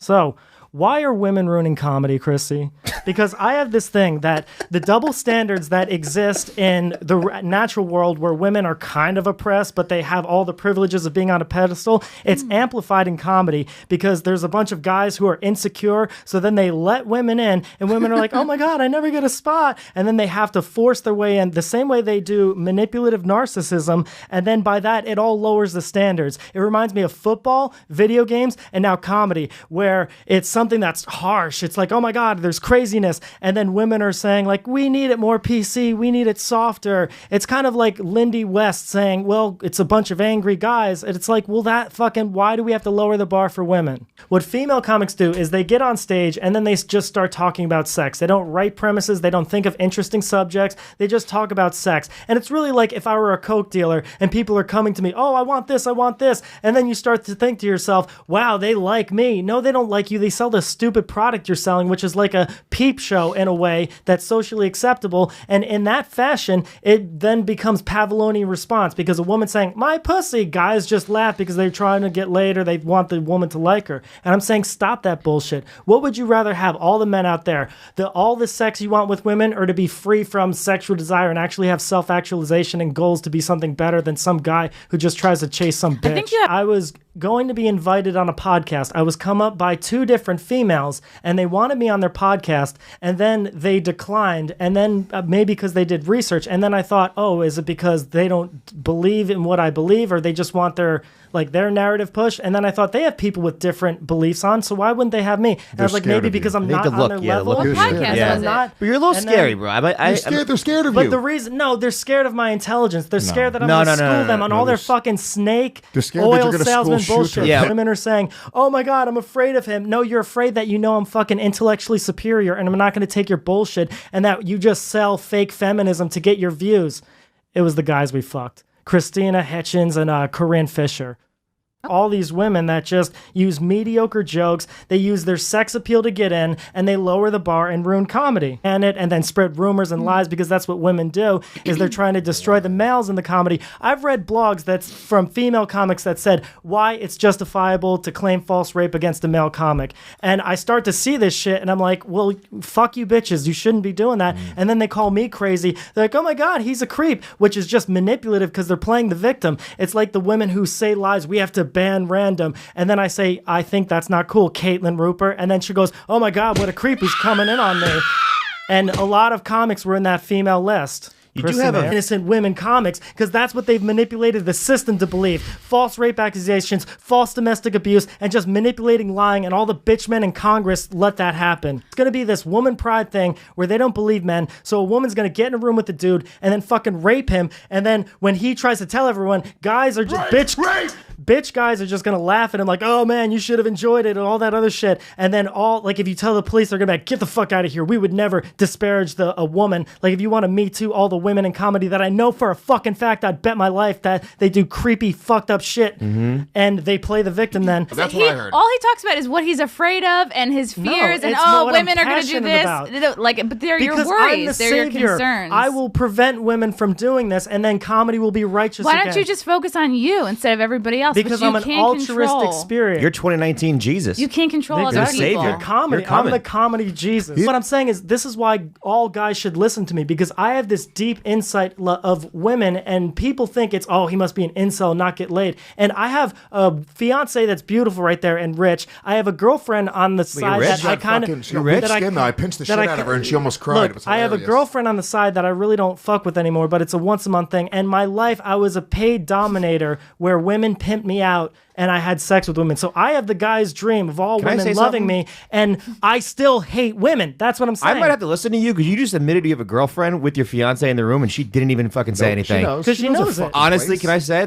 So, why are women ruining comedy, Chrissy? Because I have this thing that the double standards that exist in the natural world where women are kind of oppressed, but they have all the privileges of being on a pedestal, it's amplified in comedy because there's a bunch of guys who are insecure, so then they let women in, and women are like, oh my God, I never get a spot. And then they have to force their way in the same way they do manipulative narcissism, and then by that, it all lowers the standards. It reminds me of football, video games, and now comedy, where it's something that's harsh. It's like, oh my God, there's craziness. And then women are saying like, we need it more PC. We need it softer. It's kind of like Lindy West saying, well, it's a bunch of angry guys. And it's like, well, why do we have to lower the bar for women? What female comics do is they get on stage and then they just start talking about sex. They don't write premises. They don't think of interesting subjects. They just talk about sex. And it's really like if I were a Coke dealer and people are coming to me, oh, I want this. And then you start to think to yourself, wow, they like me. No, they don't like you. They sell the stupid product you're selling, which is like a peep show in a way that's socially acceptable. And in that fashion, it then becomes Pavlovian response because a woman saying, my pussy, guys just laugh because they're trying to get laid or they want the woman to like her. And I'm saying, stop that bullshit. What would you rather have, all the men out there, all the sex you want with women, or to be free from sexual desire and actually have self-actualization and goals to be something better than some guy who just tries to chase some bitch? I was going to be invited on a podcast. I was come up by two different females and they wanted me on their podcast and then they declined, and then maybe because they did research, and then I thought, oh, is it because they don't believe in what I believe or they just want their narrative push? And then I thought they have people with different beliefs on, so why wouldn't they have me? And I was like, maybe because I'm not on their level. But you're a little scary, bro. They're scared of you. But the reason, no, they're scared of my intelligence. They're scared that I'm going to school them on all their fucking snake oil salesman bullshit. Women are saying, oh my God, I'm afraid of him. No, you're afraid that you know I'm fucking intellectually superior and I'm not going to take your bullshit and that you just sell fake feminism to get your views. It was the guys we fucked. Christina Hitchens and Corinne Fisher. All these women that just use mediocre jokes, they use their sex appeal to get in, and they lower the bar and ruin comedy. And then spread rumors and lies, because that's what women do, is they're trying to destroy the males in the comedy. I've read blogs that's from female comics that said why it's justifiable to claim false rape against a male comic. And I start to see this shit, and I'm like, well, fuck you bitches, you shouldn't be doing that. And then they call me crazy. They're like, oh my God, he's a creep, which is just manipulative because they're playing the victim. It's like the women who say lies, we have to ban RanDoM, and then I say, I think that's not cool, Caitlin Rupert, and then she goes, oh my God, what a creep, he's coming in on me. And a lot of comics were in that female list. You do have innocent women comics, because that's what they've manipulated the system to believe. False rape accusations, false domestic abuse, and just manipulating lying, and all the bitch men in Congress let that happen. It's going to be this woman pride thing where they don't believe men, so a woman's going to get in a room with the dude and then fucking rape him, and then when he tries to tell everyone, guys are just bitch guys are just going to laugh at him like, oh man, you should have enjoyed it and all that other shit. And then if you tell the police, they're going to be like, get the fuck out of here. We would never disparage a woman. Like if you want to Me Too all the women in comedy that I know for a fucking fact, I'd bet my life that they do creepy, fucked up shit, and they play the victim then. That's what I heard. All he talks about is what he's afraid of and his fears, and women are going to do this. But they're your worries. They're your concerns. I will prevent women from doing this, and then comedy will be righteous Why don't you just focus on you instead of everybody else? Because I'm an altruistic spirit. You're 2019 Jesus. You can't control other people. Savior. Comedy. I'm the comedy Jesus. What I'm saying is, this is why all guys should listen to me, because I have this deep insight of women, and people think it's, he must be an incel, not get laid. And I have a fiance that's beautiful right there and rich. I have a girlfriend on the side that I kind of... She got rich skin, though. I pinched the shit out of her and she almost cried. Look, I have a girlfriend on the side that I really don't fuck with anymore, but it's a once-a-month thing. And my life, I was a paid dominator where women pimped me out and I had sex with women. So I have the guy's dream of all women loving me, and I still hate women. That's what I'm saying. I might have to listen to you, because you just admitted you have a girlfriend with your fiance in the room and she didn't even fucking say anything. Because she knows it. Honestly, can I say